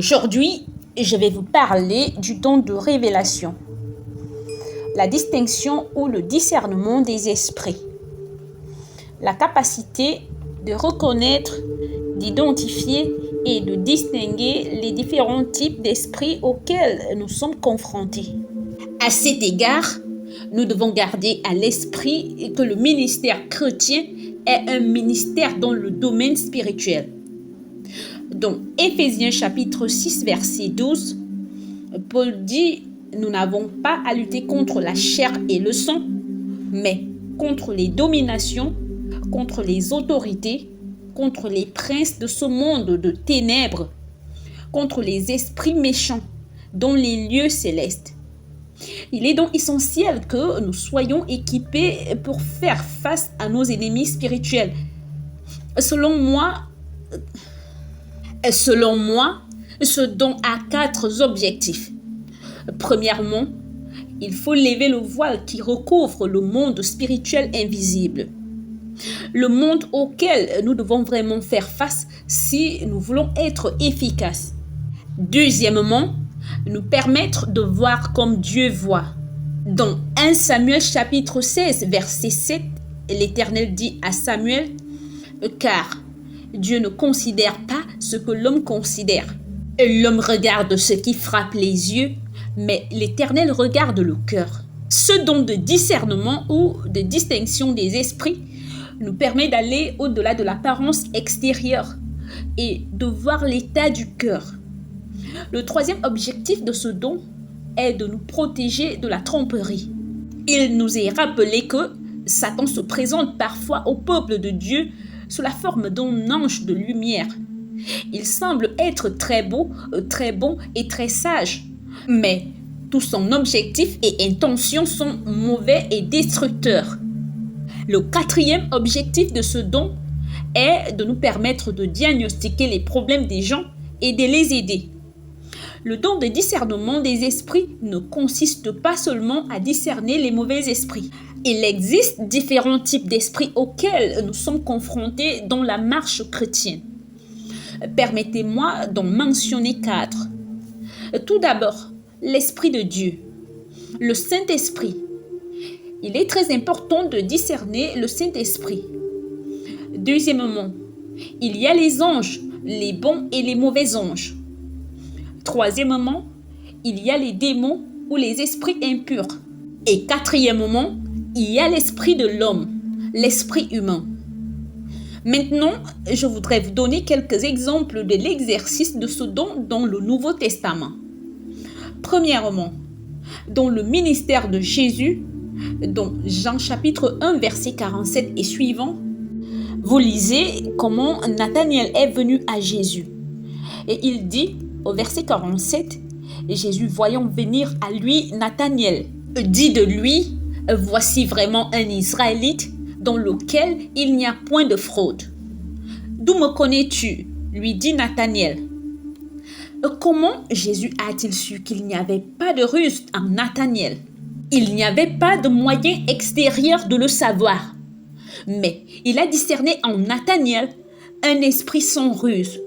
Aujourd'hui, je vais vous parler du don de révélation, la distinction ou le discernement des esprits, la capacité de reconnaître, d'identifier et de distinguer les différents types d'esprits auxquels nous sommes confrontés. À cet égard, nous devons garder à l'esprit que le ministère chrétien est un ministère dans le domaine spirituel. Dans Éphésiens chapitre 6, verset 12, Paul dit « Nous n'avons pas à lutter contre la chair et le sang, mais contre les dominations, contre les autorités, contre les princes de ce monde de ténèbres, contre les esprits méchants dans les lieux célestes. » Il est donc essentiel que nous soyons équipés pour faire face à nos ennemis spirituels. Selon moi, ce don a 4 objectifs. Premièrement, il faut lever le voile qui recouvre le monde spirituel invisible. Le monde auquel nous devons vraiment faire face si nous voulons être efficaces. Deuxièmement, nous permettre de voir comme Dieu voit. Dans 1 Samuel chapitre 16, verset 7, l'Éternel dit à Samuel « Car Dieu ne considère pas ce que l'homme considère. L'homme regarde ce qui frappe les yeux, mais l'Éternel regarde le cœur. » Ce don de discernement ou de distinction des esprits nous permet d'aller au-delà de l'apparence extérieure et de voir l'état du cœur. Le troisième objectif de ce don est de nous protéger de la tromperie. Il nous est rappelé que Satan se présente parfois au peuple de Dieu sous la forme d'un ange de lumière. Il semble être très beau, très bon et très sage, mais tout son objectif et intention sont mauvais et destructeurs. Le quatrième objectif de ce don est de nous permettre de diagnostiquer les problèmes des gens et de les aider. Le don de discernement des esprits ne consiste pas seulement à discerner les mauvais esprits. Il existe différents types d'esprits auxquels nous sommes confrontés dans la marche chrétienne. Permettez-moi d'en mentionner 4. Tout d'abord, l'Esprit de Dieu, le Saint-Esprit. Il est très important de discerner le Saint-Esprit. Deuxièmement, il y a les anges, les bons et les mauvais anges. Troisièmement, il y a les démons ou les esprits impurs. Et quatrièmement, il y a l'esprit de l'homme, l'esprit humain. Maintenant, je voudrais vous donner quelques exemples de l'exercice de ce don dans le Nouveau Testament. Premièrement, dans le ministère de Jésus, dans Jean chapitre 1, verset 47 et suivant, vous lisez comment Nathanaël est venu à Jésus. Et il dit au verset 47, Jésus voyant venir à lui Nathanaël, dit de lui, voici vraiment un Israélite dans lequel il n'y a point de fraude. D'où me connais-tu? Lui dit Nathanaël. Comment Jésus a-t-il su qu'il n'y avait pas de ruse en Nathanaël? Il n'y avait pas de moyen extérieur de le savoir. Mais il a discerné en Nathanaël un esprit sans ruse.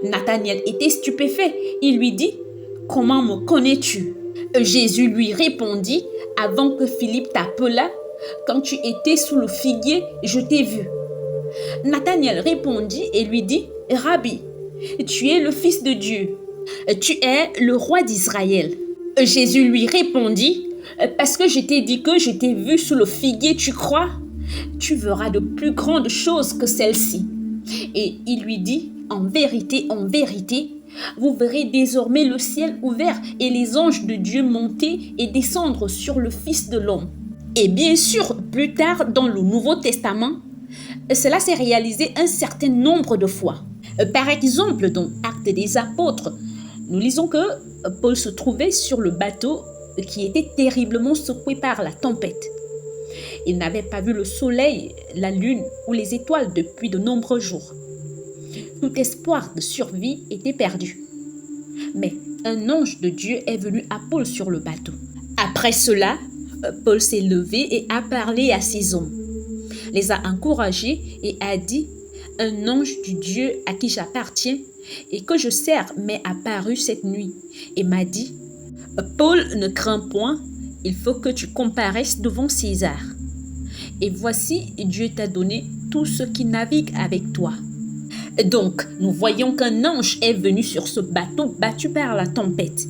Nathanaël était stupéfait. Il lui dit, « Comment me connais-tu » Jésus lui répondit, « Avant que Philippe t'appelât, quand tu étais sous le figuier, je t'ai vu. » Nathanaël répondit et lui dit, « Rabbi, tu es le Fils de Dieu. Tu es le roi d'Israël. » Jésus lui répondit, « Parce que je t'ai dit que je t'ai vu sous le figuier, tu crois? Tu verras de plus grandes choses que celles-ci. » Et il lui dit, « En vérité, vous verrez désormais le ciel ouvert et les anges de Dieu monter et descendre sur le Fils de l'homme. » Et bien sûr, plus tard dans le Nouveau Testament, cela s'est réalisé un certain nombre de fois. Par exemple, dans Actes des Apôtres, nous lisons que Paul se trouvait sur le bateau qui était terriblement secoué par la tempête. Il n'avait pas vu le soleil, la lune ou les étoiles depuis de nombreux jours. Tout espoir de survie était perdu. Mais un ange de Dieu est venu à Paul sur le bateau. Après cela, Paul s'est levé et a parlé à ses hommes, les a encouragés et a dit « Un ange du Dieu à qui j'appartiens et que je sers m'est apparu cette nuit et m'a dit, Paul, ne crains point, il faut que tu comparaisses devant César. Et voici, Dieu t'a donné tout ce qui navigue avec toi. » Donc, nous voyons qu'un ange est venu sur ce bateau battu par la tempête.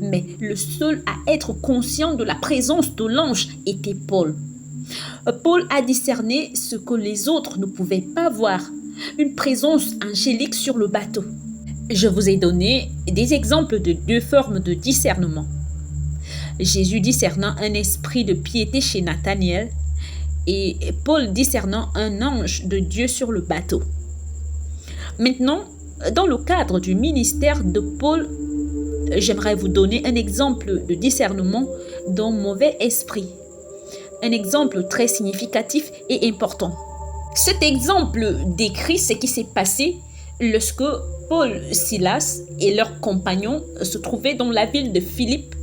Mais le seul à être conscient de la présence de l'ange était Paul. Paul a discerné ce que les autres ne pouvaient pas voir, une présence angélique sur le bateau. Je vous ai donné des exemples de 2 formes de discernement. Jésus discernant un esprit de piété chez Nathanaël et Paul discernant un ange de Dieu sur le bateau. Maintenant, dans le cadre du ministère de Paul, j'aimerais vous donner un exemple de discernement d'un mauvais esprit. Un exemple très significatif et important. Cet exemple décrit ce qui s'est passé lorsque Paul, Silas et leurs compagnons se trouvaient dans la ville de Philippe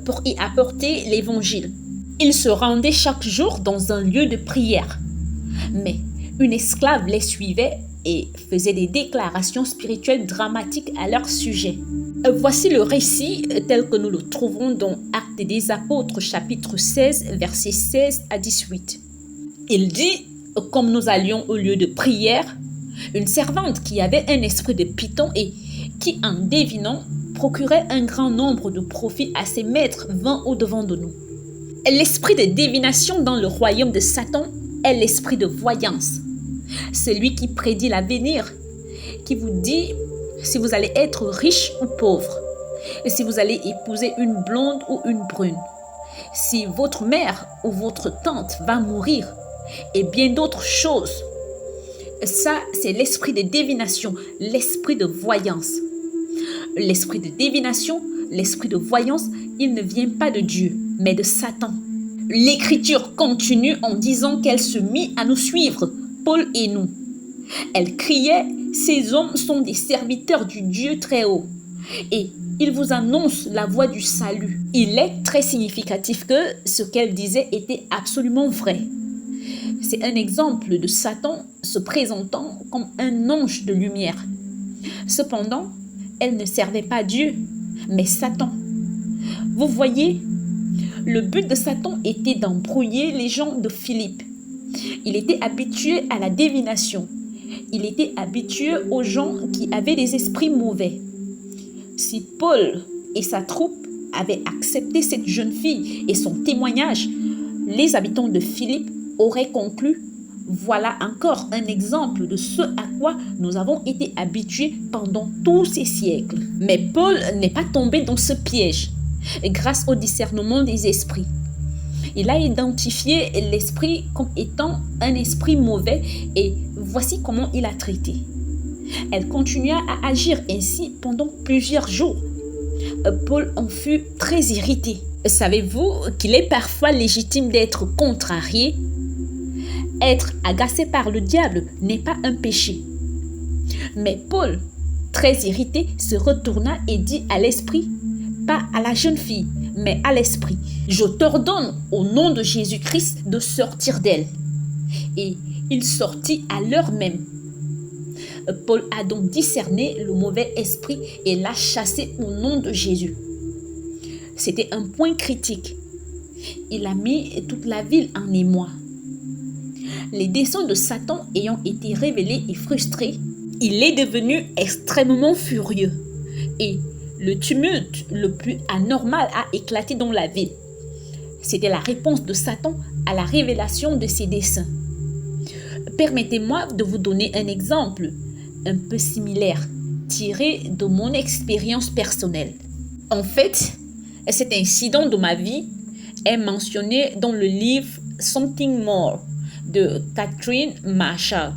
pour y apporter l'évangile. Ils se rendaient chaque jour dans un lieu de prière. Mais une esclave les suivait et faisait des déclarations spirituelles dramatiques à leur sujet. Voici le récit tel que nous le trouvons dans Actes des Apôtres, chapitre 16, versets 16 à 18. Il dit, comme nous allions au lieu de prière, une servante qui avait un esprit de python et qui, en devinant, procurait un grand nombre de profits à ses maîtres, vint au-devant de nous. L'esprit de divination dans le royaume de Satan est l'esprit de voyance. Celui qui prédit l'avenir, qui vous dit si vous allez être riche ou pauvre, et si vous allez épouser une blonde ou une brune, si votre mère ou votre tante va mourir, et bien d'autres choses. Ça, c'est l'esprit de divination, l'esprit de voyance. L'esprit de divination, l'esprit de voyance, il ne vient pas de Dieu, mais de Satan. L'Écriture continue en disant qu'elle se mit à nous suivre, Paul et nous. Elle criait, ces hommes sont des serviteurs du Dieu très haut. Et il vous annonce la voie du salut. Il est très significatif que ce qu'elle disait était absolument vrai. C'est un exemple de Satan se présentant comme un ange de lumière. Cependant, elle ne servait pas Dieu, mais Satan. Vous voyez, le but de Satan était d'embrouiller les gens de Philippe. Il était habitué à la divination. Il était habitué aux gens qui avaient des esprits mauvais. Si Paul et sa troupe avaient accepté cette jeune fille et son témoignage, les habitants de Philippe auraient conclu « Voilà encore un exemple de ce à quoi nous avons été habitués pendant tous ces siècles. » Mais Paul n'est pas tombé dans ce piège grâce au discernement des esprits. Il a identifié l'esprit comme étant un esprit mauvais et voici comment il a traité. Elle continua à agir ainsi pendant plusieurs jours. Paul en fut très irrité. Savez-vous qu'il est parfois légitime d'être contrarié? Être agacé par le diable n'est pas un péché. Mais Paul, très irrité, se retourna et dit à l'esprit, pas à la jeune fille, mais à l'esprit, je t'ordonne au nom de Jésus-Christ de sortir d'elle. Et il sortit à l'heure même. Paul a donc discerné le mauvais esprit et l'a chassé au nom de Jésus. C'était un point critique. Il a mis toute la ville en émoi. Les desseins de Satan ayant été révélés et frustrés, il est devenu extrêmement furieux et le tumulte le plus anormal a éclaté dans la ville. C'était la réponse de Satan à la révélation de ses desseins. Permettez-moi de vous donner un exemple un peu similaire, tiré de mon expérience personnelle. En fait, cet incident de ma vie est mentionné dans le livre Something More de Catherine Marshall.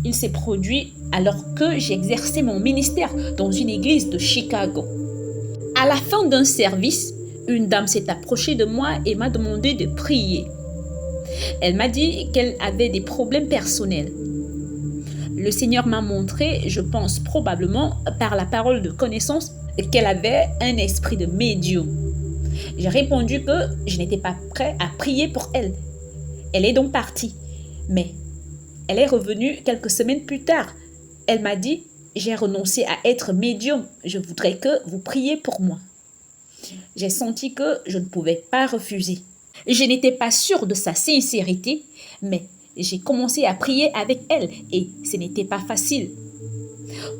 Il s'est produit alors que j'exerçais mon ministère dans une église de Chicago. À la fin d'un service, une dame s'est approchée de moi et m'a demandé de prier. Elle m'a dit qu'elle avait des problèmes personnels. Le Seigneur m'a montré, je pense probablement par la parole de connaissance, qu'elle avait un esprit de médium. J'ai répondu que je n'étais pas prêt à prier pour elle. Elle est donc partie. Mais elle est revenue quelques semaines plus tard. Elle m'a dit j'ai renoncé à être médium. Je voudrais que vous priez pour moi. J'ai senti que je ne pouvais pas refuser. Je n'étais pas sûre de sa sincérité, mais j'ai commencé à prier avec elle et ce n'était pas facile.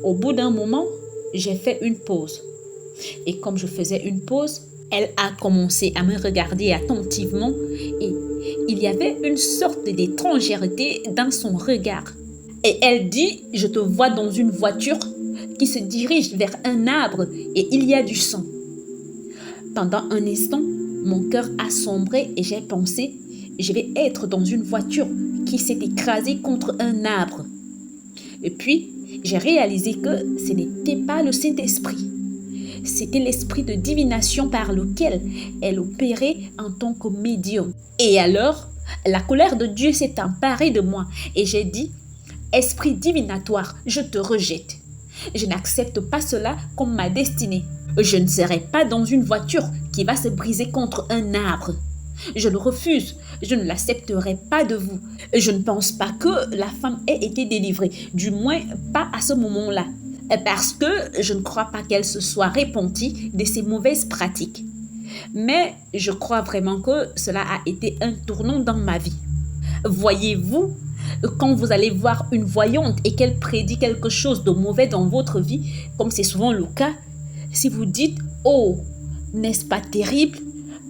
Au bout d'un moment, j'ai fait une pause. Et comme je faisais une pause, elle a commencé à me regarder attentivement et il y avait une sorte d'étrangèreté dans son regard. Et elle dit, je te vois dans une voiture qui se dirige vers un arbre et il y a du sang. Pendant un instant, mon cœur a sombré et j'ai pensé, je vais être dans une voiture qui s'est écrasée contre un arbre. Et puis, j'ai réalisé que ce n'était pas le Saint-Esprit. C'était l'esprit de divination par lequel elle opérait en tant que médium. Et alors, la colère de Dieu s'est emparée de moi et j'ai dit, esprit divinatoire, je te rejette. Je n'accepte pas cela comme ma destinée. Je ne serai pas dans une voiture qui va se briser contre un arbre. Je le refuse, je ne l'accepterai pas de vous. Je ne pense pas que la femme ait été délivrée, du moins pas à ce moment-là, parce que je ne crois pas qu'elle se soit repentie de ses mauvaises pratiques. Mais je crois vraiment que cela a été un tournant dans ma vie. Voyez-vous, quand vous allez voir une voyante et qu'elle prédit quelque chose de mauvais dans votre vie, comme c'est souvent le cas, si vous dites « Oh, n'est-ce pas terrible ?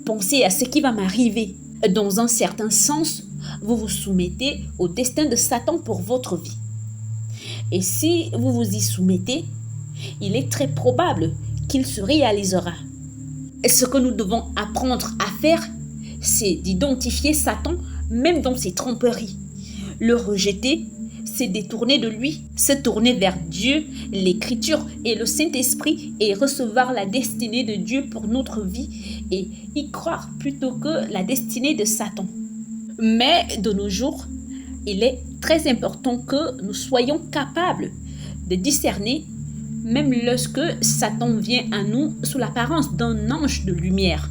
Pensez à ce qui va m'arriver. » Dans un certain sens, vous vous soumettez au destin de Satan pour votre vie. Et si vous vous y soumettez, il est très probable qu'il se réalisera. Et ce que nous devons apprendre à faire, c'est d'identifier Satan même dans ses tromperies. Le rejeter, c'est détourner de lui, se tourner vers Dieu, l'Écriture et le Saint-Esprit et recevoir la destinée de Dieu pour notre vie et y croire plutôt que la destinée de Satan. Mais de nos jours, il est très important que nous soyons capables de discerner même lorsque Satan vient à nous sous l'apparence d'un ange de lumière.